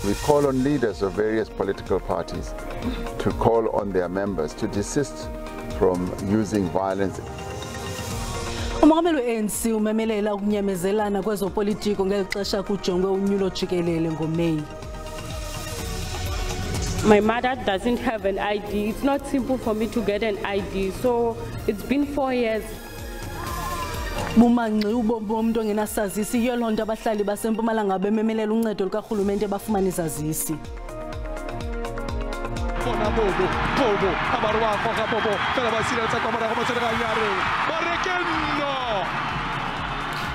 We call on leaders of various political parties to call on their members to desist from using violence. Umongameli we-ANC umemelela ukunyamezelana kwezopolitiko ngeli xesha kujongwe unyulo jikelele ngoMeyi. My mother doesn't have an ID. It's not simple for me to get an ID, so it's been 4 years. Bumanci ubomuntu ongenasazisi yiyo loo nto abahlali baseMpumalanga bememelela uncedo lukarhulumente bafumana izazisi.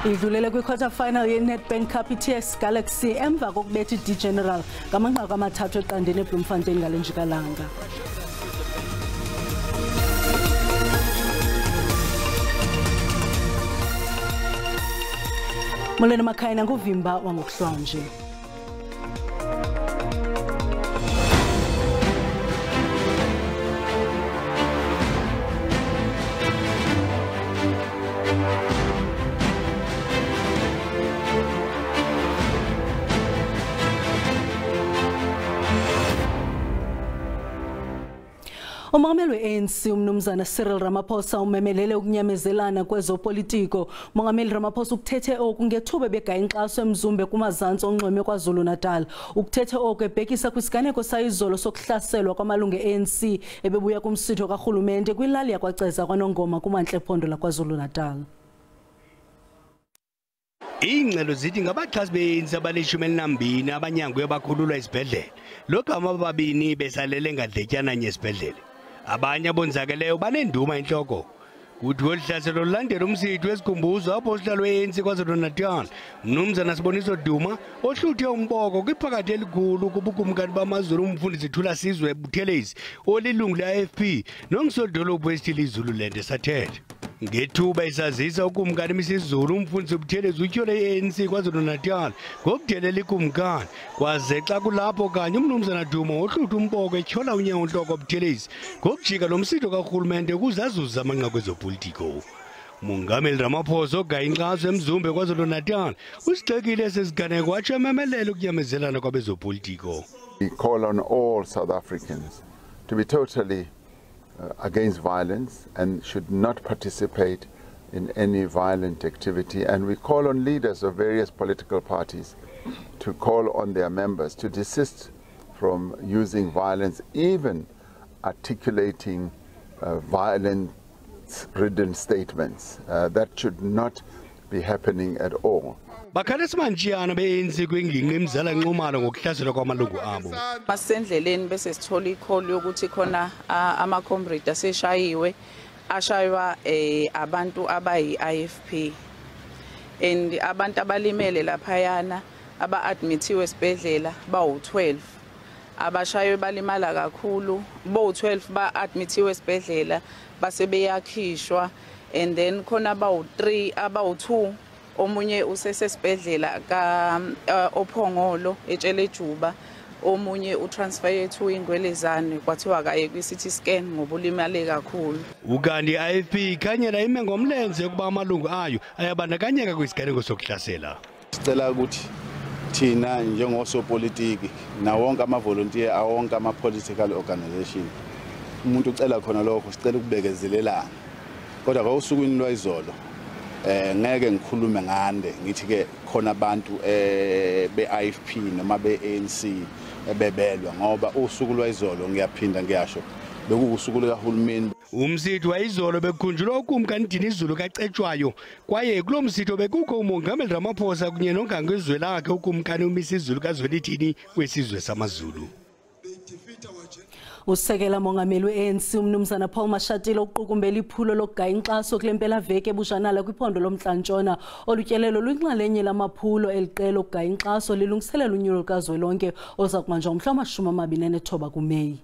Idlulele kwi-quarter final ye-Nedbank Cup TS Galaxy emva kokubetha i-D General ngamanqaku amathathu eqandeni eBloemfontein ngale njikalanga. Molweni makhaya nguvimba wangokuhlanje. Umongameli we-ANC umnumzana Cyril Ramaphosa umemelele ukunyamezelana kwezopolitiko. Umongameli Ramaphosa ukuthethe oku ngethuba begaya inkxaso emzumbe kumazantsi onxweme KwaZulu-Natal. Ukuthethe oku ebhekisa kwisiganeko sayizolo sokuhlaselwa kwamalungu e-ANC ebebuya kumsitho karhulumente kwilali yakwaCeza kwaNongoma kumantla ephondo laKwaZulu-Natal. Ingcelo zithi ngabaxhasi be-ANC abali-12 abanyangwe bakhululwa esibhedlele. Logama ababini besalele ngadletyana nye esibhedlele. Abanye abonzakeleyo banenduma enhloko. Kuthi olu hlaselo lulandela umsitho wesikhumbuzo apho usihlalo we-ANC KwaZulu-Natal mnumzana Siboniso Duma ohluthe umboko kwiphakathi elikhulu kubukumkani bamaZulu umfundisi Thula Sizwe Buthelezi olilungu le-IFP nomsodolophu wesithili iZululand esathethe. Ngethuba isazisa ukumkani misizulu umfundisi Buthelezi utyhole i-ANC KwaZulu-Natal ngokudelela ikumkani kwaze xa kulapho kanye umnumzana Duma ohlutha umboko etyhola unyawo ntloko Buthelezi ngokujika lo msitho karhulumente ukuze azuze amanqaku ezopolitiko. Umongameli Ramaphosa ogaya inkxaso emzumbe KwaZulu-Natal usigxekile esesiganeko watsho ememelela ukunyamezelana kwabezopolitiko. We call on all South Africans to be totally against violence and should not participate in any violent activity, and we call on leaders of various political parties to call on their members to desist from using violence, even articulating violence-ridden statements. That should not be happening at all. Bakhalesimanjiyana be-ANC kwingingqi imzala nxumalo ngokuhlaselwa kwamalungu abo. Masendleleni bese sithola i-call yokuthi khona ama-comrade aseshayiwe ashaywa abantu abayi-IFP and abantu abalimele laphayana aba-admithiwe esibhedlela bawu-12 abashaywe balimala kakhulu bo-12 ba-admithiwe esibhedlela base beyakhishwa and then khona bawu-3 abawu-2 omunye usesesibhedlela ophongolo etshelejuba omunye utransfer to ingwelezane kwathiwa kaye kwi-CT scan ngoba ulimale kakhulu. Ukanti i-IFP ikhanyela ime ngomlenze ukuba amalungu ayo ayabandakanyeka kwisiganeko sokuhlasela. Sicela ukuthi thina njengosopolitiki nawonke ama-volunteer awonke ama-political organization umuntu ucela khona lokho sicela ukubekezelelana kodwa kwawusukwini lwayizolo ngeke ngikhulume ngande ngithi ke khona abantu be-IFP noma be-ANC ebebelwa ngoba usuku lwayizolo ngiyaphinda ngiyasho bekuwusuku lukahulumeni. Umsitho wayizolo bekukhunjulwa ukumkani Dinizulu kacetshwayo kwaye kulo msitho bekukho umongameli Ramaphosa kunye nongangezwe lakhe ukumkani umisizulu kazwelithini wesizwe samaZulu. Usekela mongameli we-ANC umnumzana Paul Mashatile uqukumbela iphulo lokugaya inkxaso kule mpelaveki ebujanala kwiphondo lomntla-ntshona olutyelelo luyinxalenye lamaphulo eliqela okugaya inkxaso lilungiselela unyulo lukazwelonke oza kubanjwa ngomhla wama-29 kuMeyi.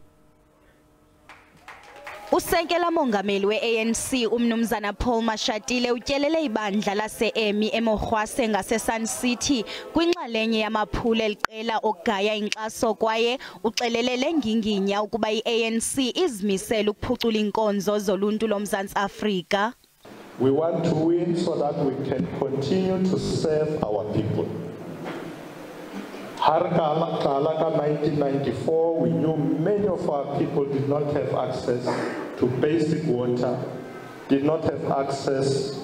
Usekela mongameli we-ANC umnumzana Paul Mashatile utyelele ibandla lase-EMI eMorhwase ngase-Sun City kwinxalenye yamaphulo eliqela okugaya inkxaso kwaye uxelelele nginginya ukuba i-ANC izimisele ukuphucula inkonzo zoluntu loMzantsi Afrika. We want to win so that we can continue to serve our people. 1994, we knew many of our people did not have access to basic water, did not have access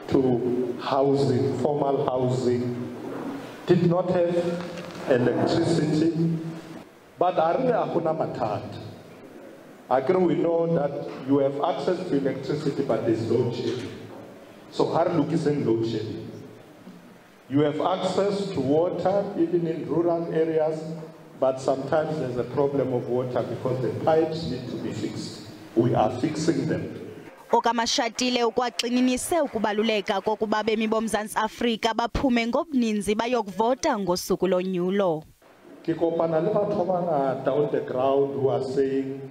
to housing, formal housing, did not have electricity. But we know that you have access to electricity, but there's load shedding. So Harluk is in load shedding. You have access to water, even in rural areas, but sometimes there's a problem of water because the pipes need to be fixed. We are fixing them. Okamashatile ukwagxininise ukubaluleka kokuba abemi boMzantsi Afrika baphume ngobuninzi bayokuvota ngosuku lonyulo. Ke kopana le batho ba bangata on the ground who are saying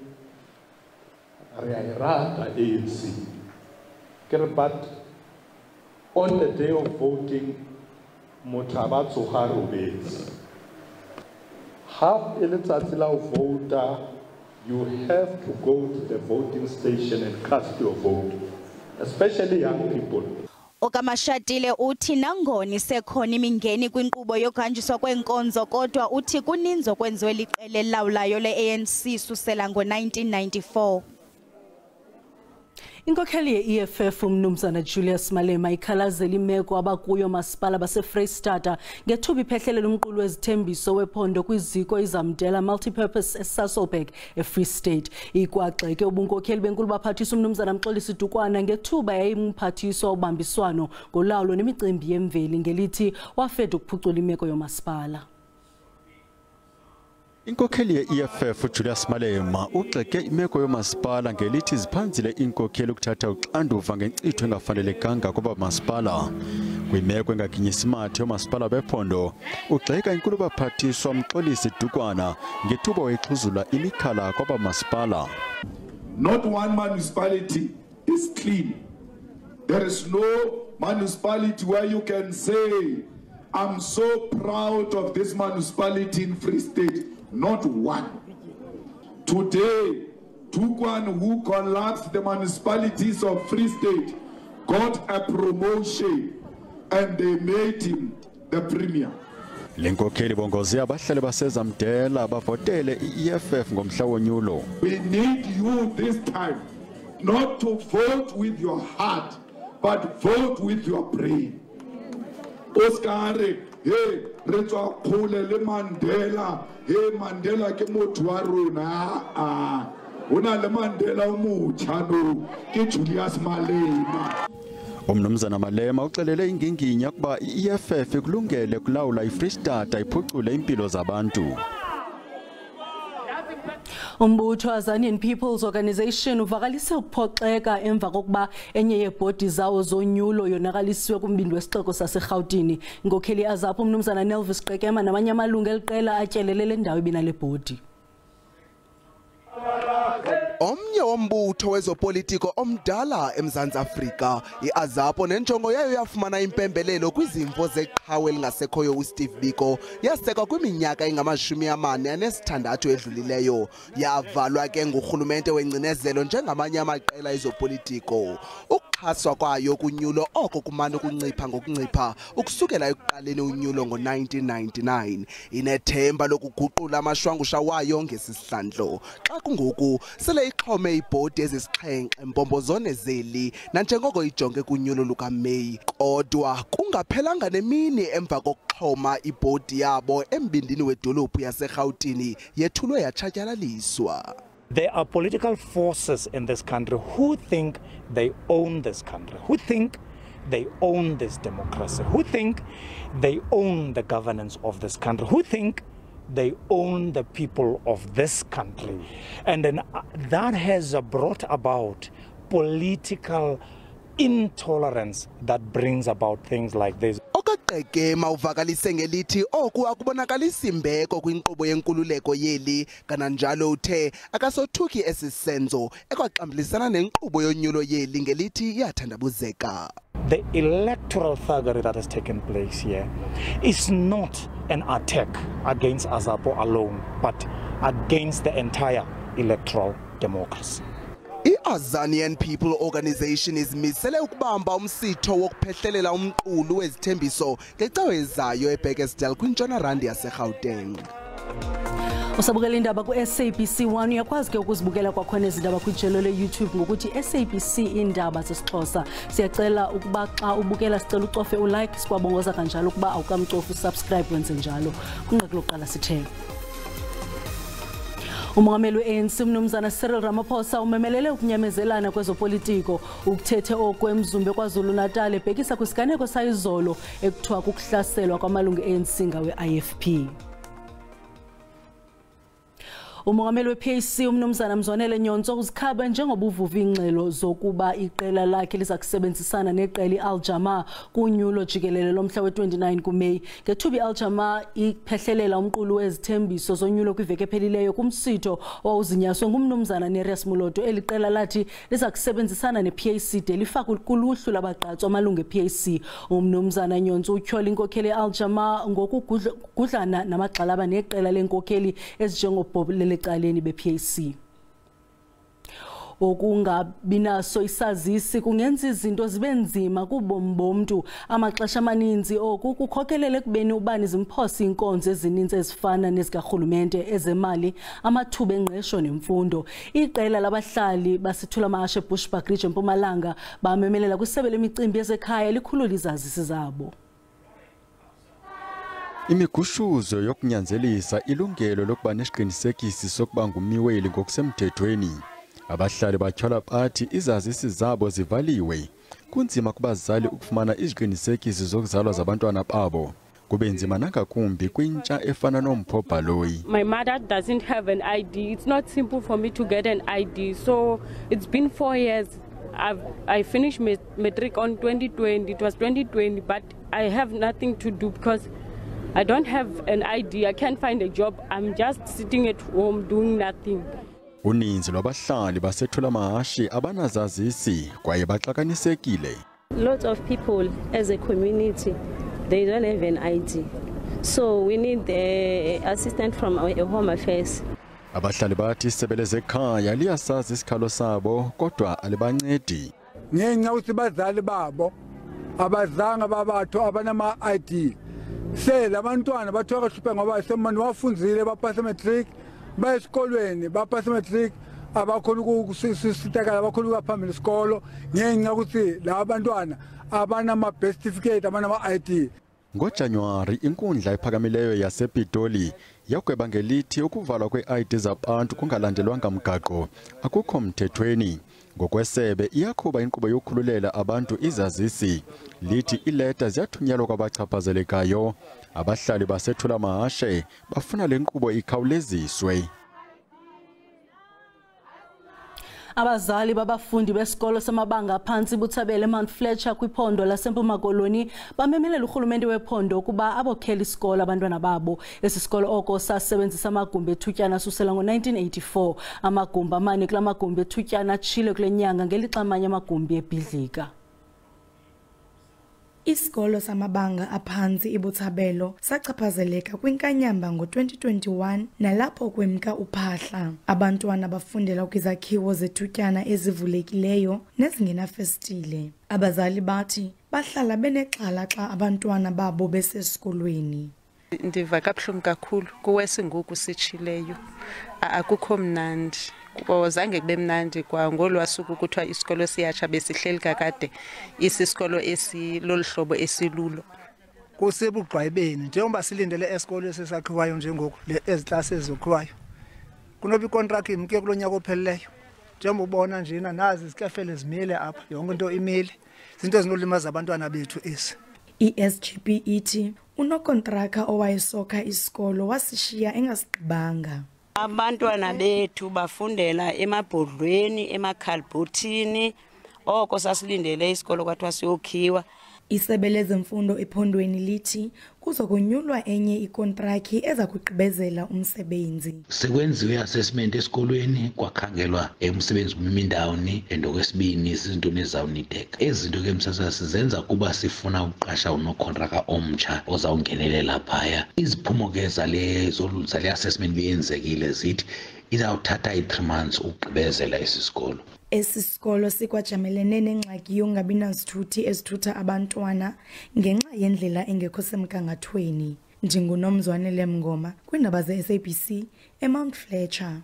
re a rata ANC. But on the day of voting, motho a ba tsoga robetse. Ha e le tsatsi la vota, you have to go to the voting station and cast your vote, especially young people. Okamashatile uthi nangoni sekhona imingeni kwinkqubo yokuhanjiswa kwenkonzo kodwa uthi kuninzi okwenziwe liqela elilawulayo le-ANC susela ngo-1994. Inkokheli ye-EFF umnumzana Julius Malema ikhalazela imeko abakuyo masipala baseFreystata ngethuba iphehlelele umqulu wezithembiso wephondo kwiziko izamdela multipurpose eSasolburg eFree State. Ikwagxeke ubunkokheli benkulu baphathisa umnumzana Mxolisi Dukwana ngethuba yayimphathiswa ubambiswano ngolawulo nemicimbi yemveli ngelithi wafeda ukuphucula imeko yomasipala. Inkokheli ye-EFF Julius Malema ugxeke imeko yomasipala ngelithi ziphanzile inkokheli ukuthatha uxanduva ngenkcitho engafanelekanga kwabamasipala. Kwimeko engaginyisi mathe yomasipala bephondo, ugxeka inkulu baphathiswa Mxolisi Dukwana ngethuba wayexhuzula imikhala kwabamasipala. Not one municipality is clean. There is no municipality where you can say, I'm so proud of this municipality in Free State. Not one. Today, Dukwana, who collapsed the municipalities of Free State, got a promotion and they made him the premier. Lenkokheli bongoze abahlali basezamdela bavotele i-EFF ngomhla wonyulo. We need you this time not to vote with your heart but vote with your brain. Oscar, hey, retwa khole le Mandela, hey Mandela ke motho wa rona. Una le Mandela omutha no ke Julius Malema. Umnumzana Malema uxelele inginginya kuba i-EFF ikulungele kulawula iFreystata iphucule impilo zabantu. Umbutho Azanian People's Organization uvakalise ukuphoxeka emva kokuba enye yebhodi zawo zonyulo yonakalisiwe kumbindi wesixeko saseGauteng. Inkokheli azapho umnumzana Nelvis Qekema namanye amalungu eliqela atyelele le ndawo ibina lebhodi. Omnye wombutho wezopolitiko omdala eMzantsi Afrika, iAzapo nenjongo yayo yafumana impembelelo kwizimvo zeqhawe elingasekhoyo uSteve Biko, yasekwa kwiminyaka engama-46 edlulileyo. Yavalwa ke ngurhulumente wengcinezelo njengamanye amaqela ezopolitiko. Ukuxhaswa kwayo kunyulo oko kumane ukuncipha ngokuncipha ukusukela ekuqaleni unyulo ngo-1999. Inethemba lokuguqula amashwangusha wayo ngesihlandlo. Xa kungoku sele ixhome ibhodi ezisixhenxe mpombozone zeli nanjengoko ijonge kunyulo lukaMeyi, kodwa kungaphelanga nemini emva kokuxhoma ibhodi yabo embindini wedolophu yaseGauteng yethulwe yatshatyalaliswa. There are political forces in this country who think they own this country, who think they own this democracy, who think they own the governance of this country, who think they own the people of this country. And then that has brought about political intolerance that brings about things like this. Okaqekema uvakalise ngelithi oku akubonakalisa imbeko kwinkqubo yenkululeko yeli, kananjalo uthe akasothuki esi senzo ekwaxambulisana nenkqubo yonyulo yeli ngelithi iyathandabuzeka. The electoral thuggery that has taken place here is not an attack against Azapo alone, but against the entire electoral democracy. I-Azanian People Organization izimisele ukubamba umsitho wokuphehlelela umqulu wezithembiso ngecawe ezayo eBurgersdale kwintshona randi yaseGauteng. Usabukela indaba ku SABC 1 uyakwazi ke ukuzibukela kwakhona izindaba kwijelo le-YouTube ngokuthi SABC Iindaba zesiXhosa. Siyacela ukuba xa ubukela sicela ucofe ulike, sikwabongoza kanjalo ukuba awukamcofi usubscribe wenze njalo. Kunqaku lokuqala sithe umongameli we-ANC umnumzana Cyril Ramaphosa umemelele ukunyamezelana kwezopolitiko ukuthethe okwemzumbe KwaZulu-Natal ebhekisa kwisiganeko sayizolo ekuthiwa kukuhlaselwa kwamalungu e-ANC ngawe-IFP. Umongameli we-PAC umnumzana Mzwanele Nyonso uzikhaba njengoba uvuva ingxelo zokuba iqela lakhe liza kusebenzisana neqela i-Al-Jamaa kunyulo jikelele lomhla we-29 kuMeyi. Ngethuba i-Al-Jamaa iphehlelela umqulu wezithembiso zonyulo kwiveke ephelileyo kumsitho owawuzinyaswe ngumnumzana Nereus Muloto. Eli qela lathi liza kusebenzisana ne-PAC de lifakwe kuluhlu labagqatswa amalungu e-PAC. Umnumzana Nyonso utyhola inkokheli e-Al-Jamaa ngokugudlana namagxalaba neqela lenkokheli ezinjengoBob lecaleni be-PAC. Okungabinaso isazisi kungenza izinto zibe nzima kubomi bomntu. Amaxesha amaninzi oku kukhokelele ekubeni ubani zimphosa inkonzo ezininzi ezifana nezikarhulumente, ezemali, amathuba engqesho nemfundo. Iqela labahlali basithula mahashe Bushbuck Ridge eMpumalanga bamemelela kwisebe lemicimbi yezekhaya likhulula izazisi zabo. Imigushuzo yokunyanzelisa ilungelo lokuba nesiqinisekisi sokuba ngumiweli ngokusemthethweni. Abahlali batyhola bathi izazisi zabo zivaliwe. Kunzima kubazali ukufumana iziqinisekisi zokuzalwa zabantwana babo. Kube nzima nangakumbi kwintsha efana noMphobhaloyi. My mother doesn't have an ID. It's not simple for me to get an ID. So it's been 4 years. I finished matric on 2020. It was 2020, but I have nothing to do because I don't have an ID. I can't find a job. I'm just sitting at home doing nothing. Uninzi lwabahlali basethula mahashi abanazazisi kwaye baxakanisekile. Lots of people as a community, they don't have an ID. So we need the assistance from our Home Affairs. Abahlali bathi isebe lezekhaya liyasazi isikhalo sabo kodwa alibancedi. Ngenxa ukuthi bazali babo abazanga babathu abanama-ID. Labantwana bathiwa kahluphe ngoba semani wafunzile bapasa matric baye esikolweni bapasa matric abakhona ukusisitekela abakhona ukuphambili isikolo ngenxa ukuthi la bantwana abanama-birth certificate abanama-ID. NgoJanuwari inkundla ephakamileyo yasePitoli yagweba ngelithi ukuvalwa kwe-ID zabantu kungalandelwanga mgaqo akukho mthethweni. Ngokwesebe iyakhuba inkqubo yokukhululela abantu izazisi. Lithi ileta ziyathunyelwa kwabachaphazelekayo. Abahlali basethula mahashe bafuna le nkqubo ikhawuleziswe. Abazali babafundi besikolo samabanga aphansi Buthabele Mount Fletcher kwiphondo laseMpuma Koloni bamemelela urhulumente wephondo ukuba abokhela isikolo abantwana babo. Esi sikolo oko sasebenzisa amagumbi ethutyana asusela ngo-1984. Amagumbi amane kula magumbi ethutyana atshile kule nyanga ngelixa amanye amagumbi ebhidlika. Isikolo samabanga aphansi iButhabelo sachaphazeleka kwinkanyamba ngo-2021 nalapho kwemka uphahla. Abantwana bafundela kwizakhiwo zethutyana ezivulekileyo nezingenafestile. Abazali bathi bahlala benexhala xa abantwana babo besesikolweni. Ndiva kabuhlungu kakhulu kuwesingoku sitshileyo. Akukho mnandi. Zange kube mnandi kwa ngolwasuku kuthiwa isikolo siyatsha besihleli kakade isisikolo esilolu hlobo esilulo. Kusebugqwayibeni njengoba silindele esikolo esisakhiwayo njengoku eziklasi ezokhiwayo. Kunoba ikontract imke kulonyaka ophelileyo. Njengoba ubona njena nazi izikafele zimile apha yonke into imile. Izinto ezinolimaza abantwana bethu esi. I-SGB ithi unokontraka owayesoka isikolo wasishiya engasigqibanga. Abantwana bethu bafundela emabhodlweni emakhalibhothini oko sasilindele isikolo kwathiwa siyokhiwa. Isebe lezemfundo ephondweni lithi kuzokonyulwa enye ikontraki eza kugqibezela umsebenzi. Sekwenziwe assessment esikolweni kwakhangelwa umsebenzi kumimindawuni endokwesibini izinto nezawunideka. Ezinto ke msasa sizenza kuba sifuna uqasha unokontraka omtsha ozawungenelela phaya. Iziphumo ke zale assessment beyenzekile zithi izawuthatha i3 months ukugqibezela esi sikolo. Esi sikolo sikwajamelene nengxaki yongabi nazithuthi ezithutha abantwana ngenxa yendlela engekho semgangathweni. NdinguNomzwane Lemngoma kwiindaba ze-SABC eMount Fletcher.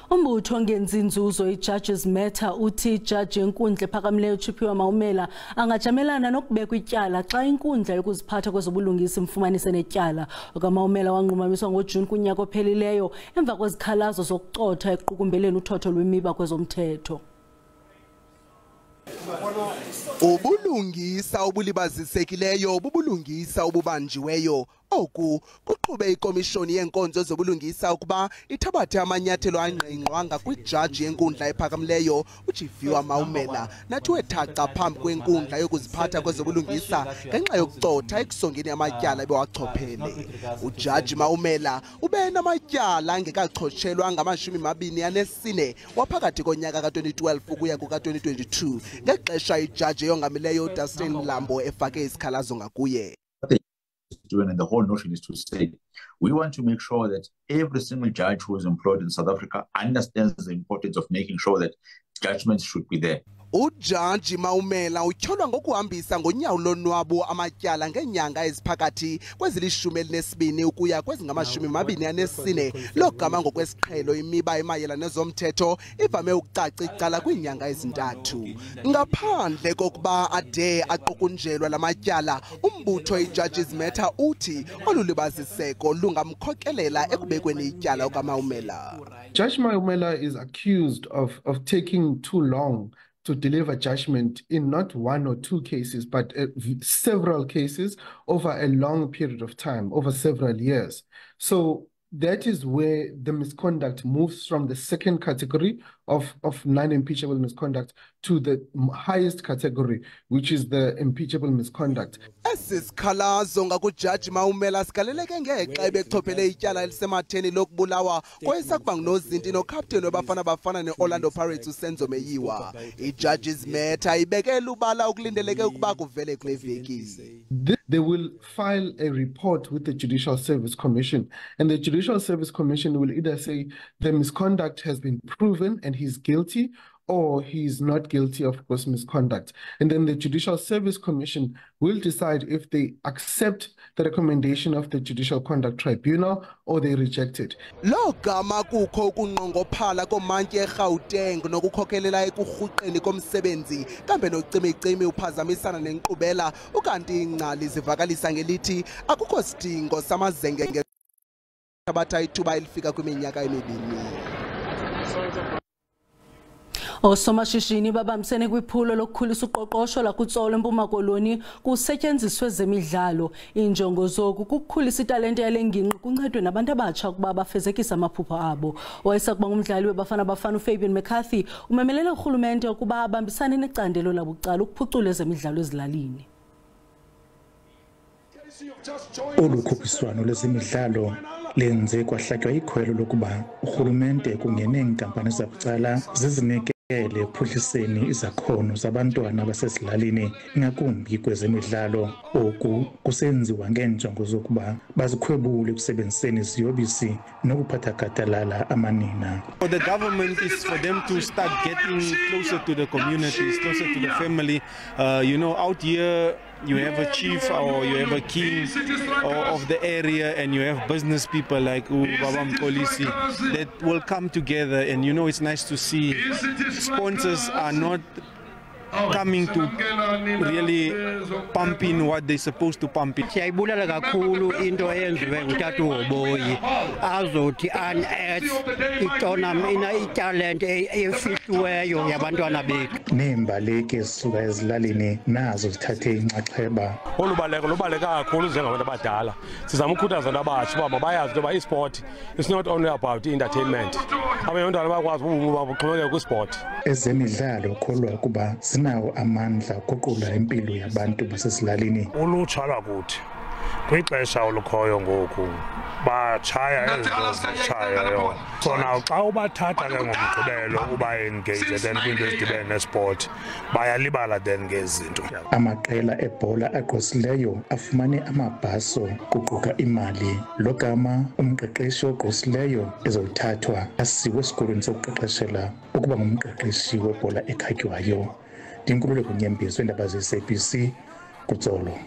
Umbutho ongenzi inzuzo iJudges Matter uthi ijaji yenkundla ephakamileyo uChiphiwa Maumela angajamelana nokubekwa ityala xa inkundla yokuziphatha kwezobulungisa imfumanise netyala. OkaMaumela wanqumamiswa ngoJuni kunyaka ophelileyo emva kwezikhalazo zokucotha ekuqukumbeleni uthotho lwemiba kwezomthetho. Ubulungisa obulibazisekileyo bubulungisa obubanjiweyo. Oku kuqhube ikomishoni yenkonzo zobulungisa ukuba ithabathe amanyathelo angqingqwanga kwijaji yenkundla ephakamileyo uChiphiwa Maumela nathi wethaca phambi kwenkundla yokuziphatha kwezobulungisa ngenxa yokucotha ekusongeni amatyala ebewachophele. Ujaji Maumela ube namatyala angekachotshelwa ngama-24 waphakathi konyaka ka-2012 ukuya kuka-2022 ngexesha ijaji eyongamileyo uDustin Mlambo efake isikhalazo ngakuye. Doing, and the whole notion is to say we want to make sure that every single judge who is employed in South Africa understands the importance of making sure that judgments should be there. Ujaji Maumela utyholwa ngokuhambisa ngonyawo lonwabo amatyala ngenyanga eziphakathi kwezili-12 ukuya kwezingama-24 logama ngokwesiqhelo imiba emayela nezomthetho ivame ukucaca icala kwiinyanga ezintathu. Ngaphandle kokuba ade aqukunjelwa la matyala, umbutho iJudges Matter uthi olulibaziseko lungamkhokelela ekubekweni ityala okaMaumela. Judge Maumela is accused of taking too long to deliver judgment in not one or two cases, but several cases over a long period of time, over several years. So that is where the misconduct moves from the second category of non-impeachable misconduct to the highest category, which is the impeachable misconduct. Esi sikhalazo ngakuJudge Maumela sigaleleke ngexa ebechopele ityala elisematheni lokubulawa koyesakuba ngunozinti nokapteni webafana ne-Orlando Pirates uSenzo Meyiwa. iJudges Matter ibekela ubala ukulindeleke ukuba kuvele kule veki. They will file a report with the Judicial Service Commission, and the Judicial Service Commission will either say the misconduct has been proven and he's guilty, or he's not guilty of gross misconduct. And then the Judicial Service Commission will decide if they accept the recommendation of the Judicial Conduct Tribunal or they reject it. Logama kukho ukunqongophala komantye eGauteng nokukhokelela ekurhuqeni komsebenzi kambe nocimicimi uphazamisana nenkqubela ukanti ingcali zivakalisa ngelithi akukho sidingo samazenge ngebatha ithuba elifika kwiminyaka emibini. Osomashishini babambisene kwiphulo lokukhulisa uqoqosho lakutsolo eMpuma Koloni kusetyenziswe zemidlalo. Injongo zoku kukukhulisa italente yale ngingqi kuncedwe nabantu abatsha ukuba bafezekise amaphupho abo. Owayesakuba ngumdlali weBafana Bafana uFabian McCarthy umemelele urhulumente ukuba abambisane necandelo labucala ukuphucula ezemidlalo ezilalini. Olukhuphiswano lwezemidlalo lenze kwahlatywa ikhwelo lokuba urhulumente kunye neenkampani zabucala zizinike ekuphuhliseni izakhono zabantwana basezilalini ngakumbi kwezemidlalo. Oku kusenziwa ngeenjongo zokuba bazikhwebule ekusebenziseni iziyobisi nokuphatha gadalala amanina. For the government is for them to start getting closer to the communities, closer to the family. Out here you have a chief or you have a king of the area, and you have business people like Baba Mkolisi that will come together, and it's nice to see sponsors are not coming to really pump in what they're supposed to pump in. Siyayibulala kakhulu into eyenziwe ngutata uHoboyi azothi unearth italent efihliweyo yabantwana bethu. Neembaleki ezisuka ezilalini nazo zithathe inxaxheba. Olubaleka lubaleka kakhulu njengabantu abadala. Sizama ukukhuthaza nabatsha uba mabayazi into yoba isport is not only about entertainment. Abantwana bakwazi uba buxhomekeke kwisport. Ezemidlalo kholwa ukuba nawo amandla ukuqula impilo yabantu basezilalini. Ulutsha lwakuthi kwixesha olukhoyo ngoku batshaya ezitshaya khona xa ubathatha ke ngomgqibelo uba engage then kwinto ezidibene nesport bayalibala then ngezinto. Amaqela ebhola agqwesileyo afumane amabhaso kuquka imali. Lo gama umqeqeshi ogqwesileyo ezothathwa asiwe esikolweni sokuqeqeshela ukuba ngumqeqeshi webhola ekhatywayo. Ndinkululeko Nyembiso, iindaba ze-SABC, kutsolo.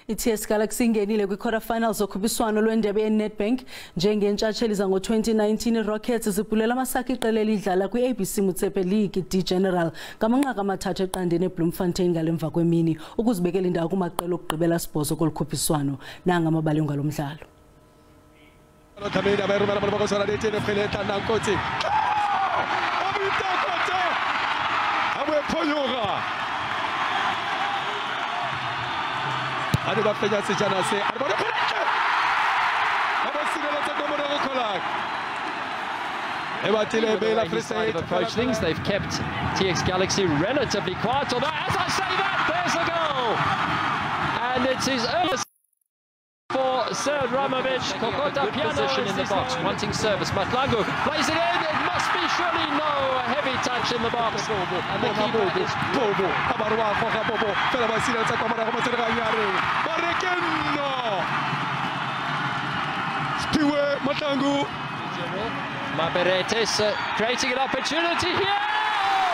I-TS Galaxy ingenile kwi-quarterfinals zokhuphiswano lwendebe ye-Nedbank njengentshatsheli zango-2019. I-Rockets zibhulela amasaka iqela elidlala kwi-ABC Motsepe League D General ngamanqaku 3 eqandeni eBloemfontein ngalemva kwemini ukuzibekela indawo kumaqela okugqibela 8 kolu khuphiswano. Nanga amabali ngalo mdlalo. Approach things. They've kept TX Galaxy relatively quiet. Although, as I say that, there's a goal, and it's his earliest for Serd Ramovic. Kokota position in the box, wanting service. Matlangu plays it in. It must be surely no heavy touch in the box. And the keeper is Matlangu. Maberetes creating an opportunity here.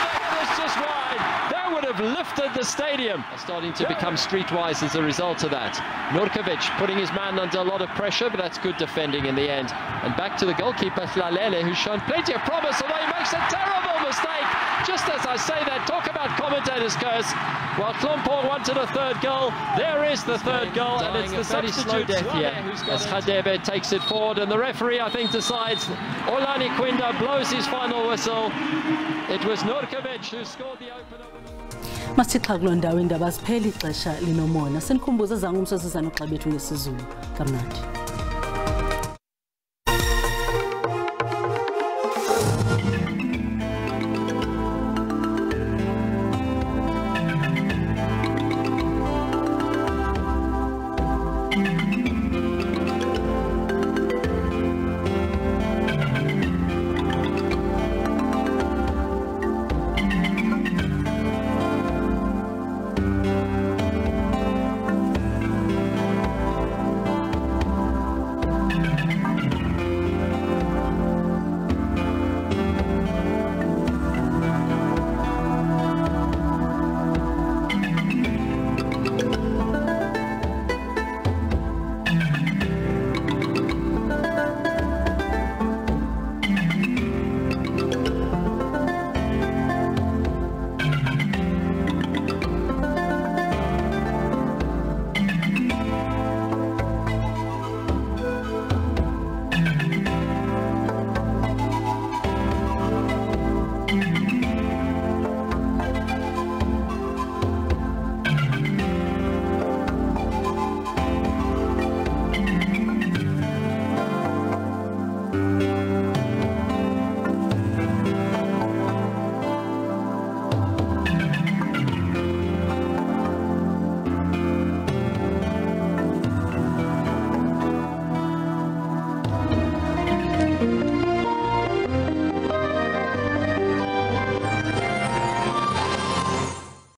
That was just wide. That would have lifted the stadium. Starting to become streetwise as a result of that. Nurkovic putting his man under a lot of pressure, but that's good defending in the end. And back to the goalkeeper Hlalele, who's shown plenty of promise, although he makes a terrible mistake. Just as I say that, talk about commentators' curse. While Klompor wanted a third goal, there is the third goal, and it's the substitute death here as Khadebe takes it forward, and the referee, I think, decides. Olani Quinda blows his final whistle. It was Nurkovic who scored the opener. Masixha kuloo ndawo iindaba ziphela ixesha linomona. Senikhumbuza zange umsosizana uxa bethu ngesizulu. Kamnandi.